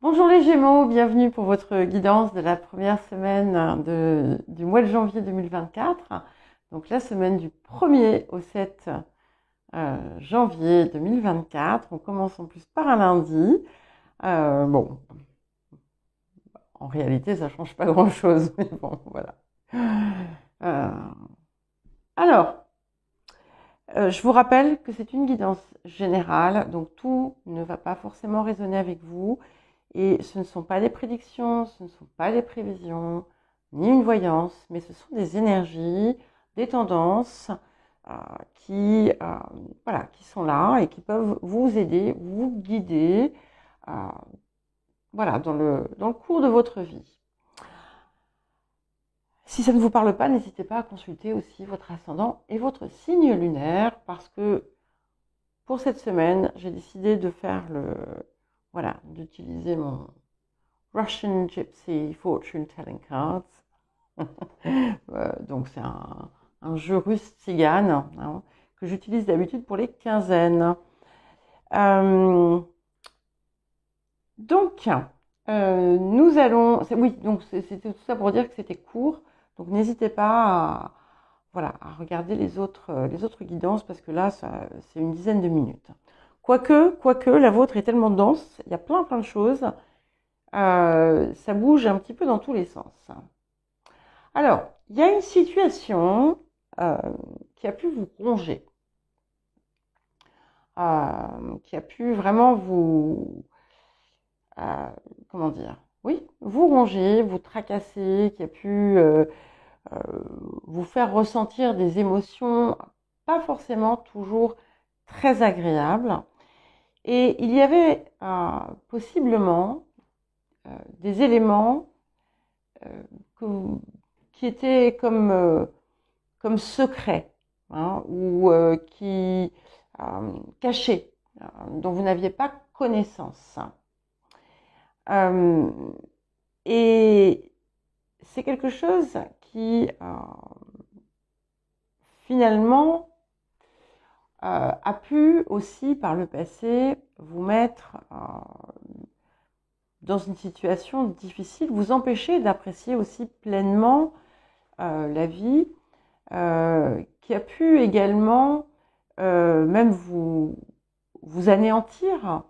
Bonjour les Gémeaux, bienvenue pour votre guidance de la première semaine du mois de janvier 2024. Donc la semaine du 1er au 7 janvier 2024. On commence en plus par un lundi. Bon, en réalité ça change pas grand-chose, mais bon, voilà. Euh, alors, je vous rappelle que c'est une guidance générale, donc tout ne va pas forcément résonner avec vous. Et ce ne sont pas des prédictions, ce ne sont pas des prévisions, ni une voyance, mais ce sont des énergies, des tendances euh, qui sont là et qui peuvent vous aider, vous guider euh, dans le cours de votre vie. Si ça ne vous parle pas, n'hésitez pas à consulter aussi votre ascendant et votre signe lunaire parce que pour cette semaine, j'ai décidé de faire d'utiliser mon Russian Gypsy Fortune Telling Cards. Donc c'est un jeu russe tzigane que j'utilise d'habitude pour les quinzaines. Donc nous allons... donc c'était tout ça pour dire que c'était court. Donc n'hésitez pas à regarder les autres guidances parce que là, c'est une dizaine de minutes. Quoique, la vôtre est tellement dense, il y a plein de choses. Ça bouge un petit peu dans tous les sens. Alors, il y a une situation qui a pu vous ronger, qui a pu vraiment comment dire, oui, vous ronger, vous tracasser, qui a pu vous faire ressentir des émotions pas forcément toujours très agréables. Et il y avait possiblement des éléments qui étaient comme secrets, ou qui cachés, dont vous n'aviez pas connaissance. Et c'est quelque chose qui finalement a pu aussi par le passé vous mettre dans une situation difficile, vous empêcher d'apprécier aussi pleinement la vie, qui a pu également même vous anéantir.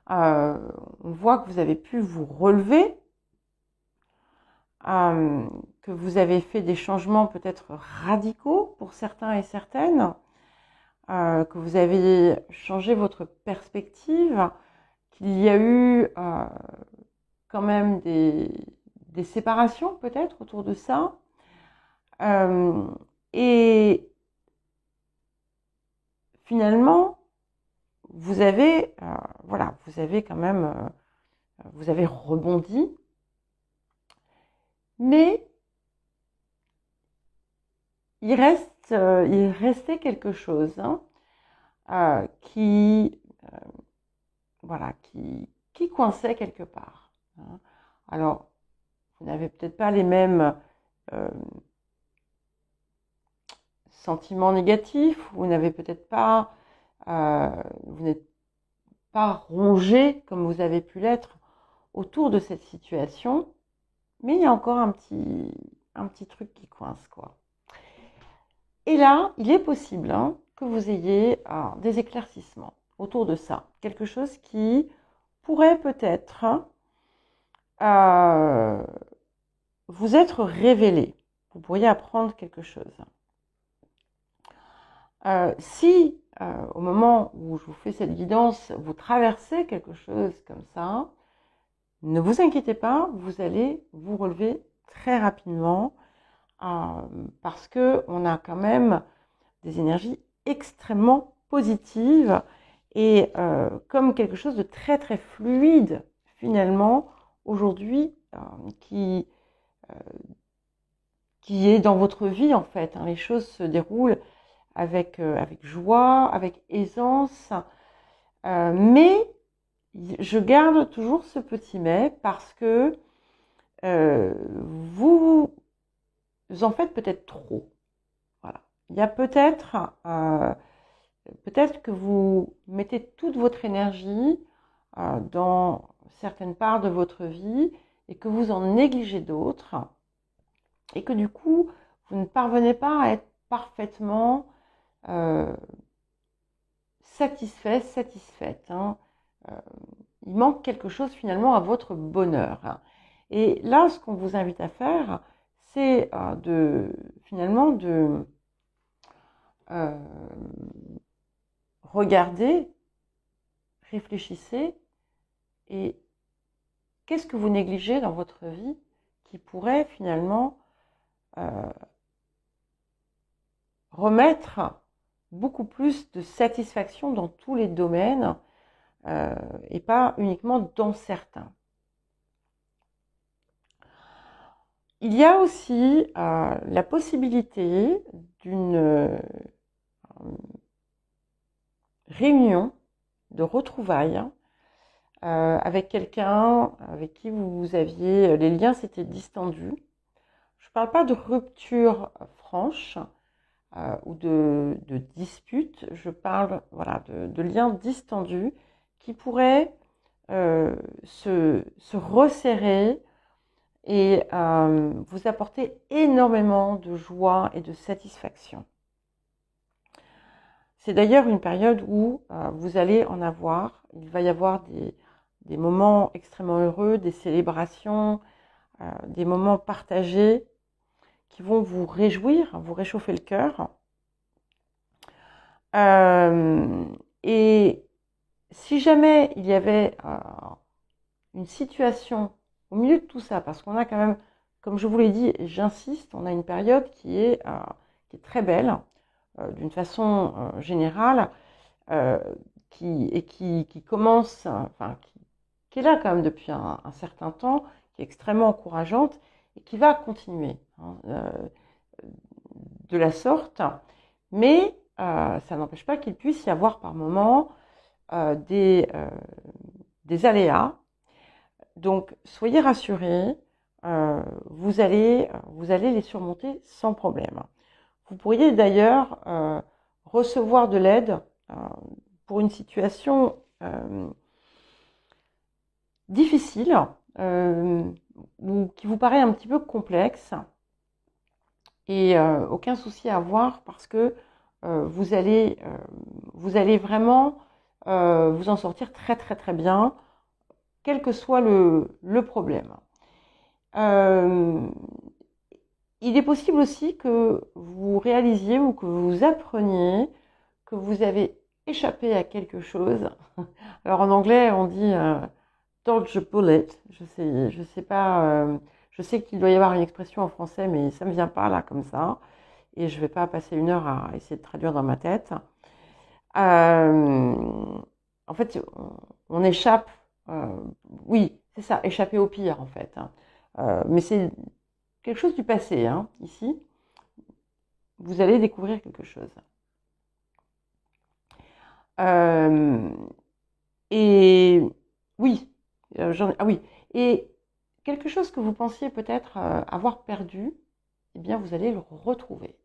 On voit que vous avez pu vous relever, que vous avez fait des changements peut-être radicaux pour certains et certaines, que vous avez changé votre perspective, qu'il y a eu quand même des séparations peut-être autour de ça. Et finalement, vous avez quand même, vous avez rebondi, mais il restait quelque chose qui coinçait quelque part. Alors, vous n'avez peut-être pas les mêmes sentiments négatifs, vous n'avez peut-être pas, vous n'êtes pas rongé comme vous avez pu l'être autour de cette situation, mais il y a encore un petit truc qui coince, quoi. Et là, il est possible que vous ayez des éclaircissements autour de ça, quelque chose qui pourrait peut-être vous être révélé. Vous pourriez apprendre quelque chose. Si au moment où je vous fais cette guidance, vous traversez quelque chose comme ça, ne vous inquiétez pas, vous allez vous relever très rapidement parce qu'on a quand même des énergies extrêmement positives et comme quelque chose de très très fluide finalement aujourd'hui qui est dans votre vie en fait. Les choses se déroulent avec joie, avec aisance, mais je garde toujours ce petit mais parce que vous en faites peut-être trop. Voilà. Il y a peut-être que vous mettez toute votre énergie dans certaines parts de votre vie et que vous en négligez d'autres et que du coup, vous ne parvenez pas à être parfaitement satisfaite. Il manque quelque chose finalement à votre bonheur. Et là, ce qu'on vous invite à faire, c'est finalement de regarder, réfléchissez et qu'est-ce que vous négligez dans votre vie qui pourrait finalement remettre beaucoup plus de satisfaction dans tous les domaines et pas uniquement dans certains. Il y a aussi la possibilité d'une réunion de retrouvailles avec quelqu'un avec qui vous aviez, les liens s'étaient distendus. Je ne parle pas de rupture franche ou de dispute, je parle de liens distendus qui pourraient se resserrer et vous apporter énormément de joie et de satisfaction. C'est d'ailleurs une période où vous allez en avoir, il va y avoir des moments extrêmement heureux, des célébrations, des moments partagés qui vont vous réjouir, vous réchauffer le cœur. Et si jamais il y avait une situation au milieu de tout ça, parce qu'on a quand même, comme je vous l'ai dit, et j'insiste, on a une période qui est très belle, d'une façon générale, qui commence, qui est là quand même depuis un certain temps, qui est extrêmement encourageante et qui va continuer de la sorte, mais ça n'empêche pas qu'il puisse y avoir par moments des aléas. Donc soyez rassurés, vous allez les surmonter sans problème. Vous pourriez d'ailleurs recevoir de l'aide pour une situation difficile ou qui vous paraît un petit peu complexe et aucun souci à avoir parce que vous allez vraiment vous en sortir très très très bien, quel que soit le problème. Il est possible aussi que vous réalisiez ou que vous appreniez que vous avez échappé à quelque chose. Alors en anglais, on dit dodge a bullet. Je sais pas. Je sais qu'il doit y avoir une expression en français, mais ça me vient pas là comme ça. Et je vais pas passer une heure à essayer de traduire dans ma tête. En fait, on échappe. Oui, c'est ça, échapper au pire en fait. Mais c'est quelque chose du passé, ici. Vous allez découvrir quelque chose. Et oui, oui. Et quelque chose que vous pensiez peut-être avoir perdu, eh bien, vous allez le retrouver.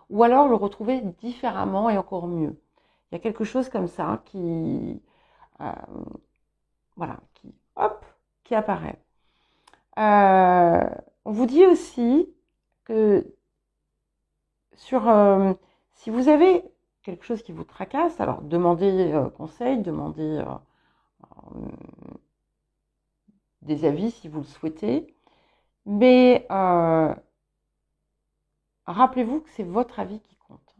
Ou alors le retrouver différemment et encore mieux. Il y a quelque chose comme ça qui apparaît. On vous dit aussi que si vous avez quelque chose qui vous tracasse, alors demandez conseil, demandez des avis si vous le souhaitez, mais rappelez-vous que c'est votre avis qui compte,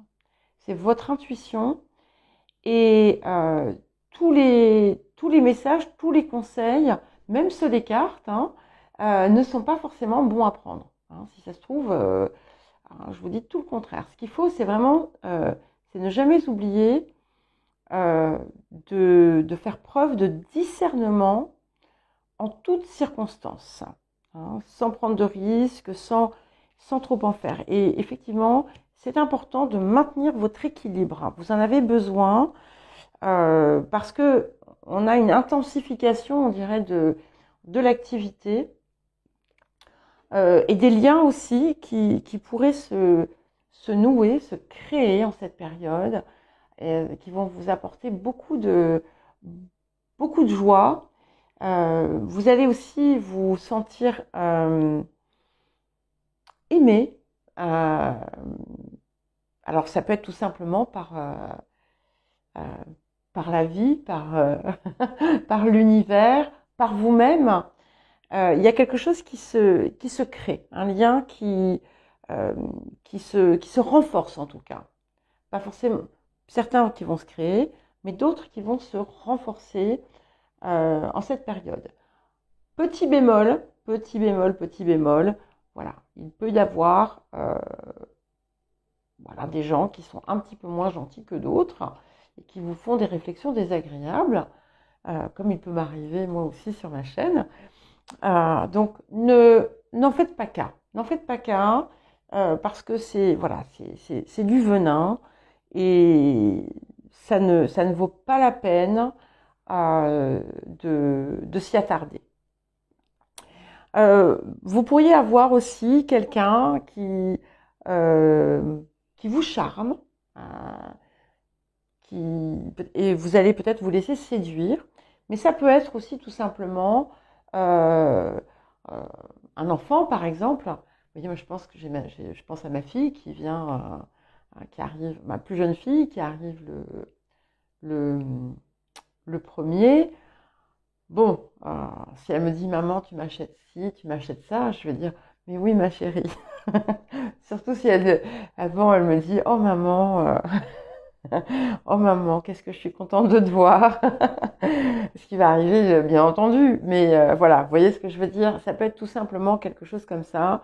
c'est votre intuition et tous les messages, tous les conseils, même ceux des cartes, ne sont pas forcément bons à prendre. Si ça se trouve, je vous dis tout le contraire. Ce qu'il faut, c'est vraiment, c'est ne jamais oublier de faire preuve de discernement en toutes circonstances, sans prendre de risques, sans trop en faire. Et effectivement, c'est important de maintenir votre équilibre. Vous en avez besoin parce que on a une intensification, on dirait, de l'activité et des liens aussi qui pourraient se nouer, se créer en cette période, qui vont vous apporter beaucoup de joie Vous allez aussi vous sentir aimé. Alors ça peut être tout simplement euh, par la vie, par l'univers, par vous-même. Il y a quelque chose qui se crée, un lien qui se renforce en tout cas. Pas forcément certains qui vont se créer, mais d'autres qui vont se renforcer en cette période. Petit bémol, petit bémol, petit bémol, voilà, il peut y avoir voilà, des gens qui sont un petit peu moins gentils que d'autres et qui vous font des réflexions désagréables, comme il peut m'arriver moi aussi sur ma chaîne. Donc n'en faites pas cas, n'en faites pas cas parce que c'est voilà, c'est du venin et ça ne vaut pas la peine de s'y attarder. Vous pourriez avoir aussi quelqu'un qui vous charme, et vous allez peut-être vous laisser séduire, mais ça peut être aussi tout simplement euh, euh, un enfant, par exemple. Vous voyez, moi je pense que je pense à ma fille qui vient, qui arrive, ma plus jeune fille qui arrive le, le premier. Bon, si elle me dit maman, tu m'achètes ci, tu m'achètes ça, je vais dire mais oui ma chérie. Surtout si avant elle me dit oh maman, qu'est-ce que je suis contente de te voir. Ce qui va arriver, bien entendu. Mais voilà, vous voyez ce que je veux dire? Ça peut être tout simplement quelque chose comme ça,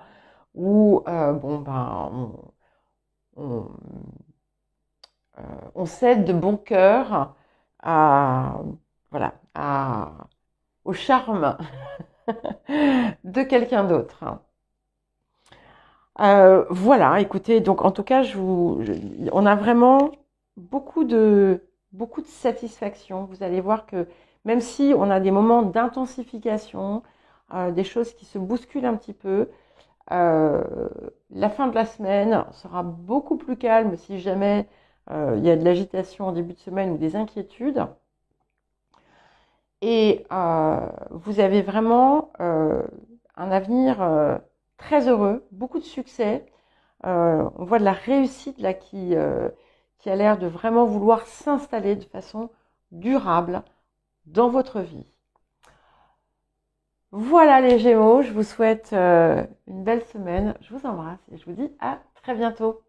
où bon ben on, euh, on cède de bon cœur à voilà au charme de quelqu'un d'autre. Voilà, écoutez, donc en tout cas, on a vraiment beaucoup de satisfaction. Vous allez voir que même si on a des moments d'intensification, des choses qui se bousculent un petit peu, euh, la fin de la semaine sera beaucoup plus calme si jamais il y a de l'agitation en début de semaine ou des inquiétudes. Et vous avez vraiment un avenir très heureux, beaucoup de succès. On voit de la réussite là qui a l'air de vraiment vouloir s'installer de façon durable dans votre vie. Voilà les Gémeaux, je vous souhaite une belle semaine. Je vous embrasse et je vous dis à très bientôt.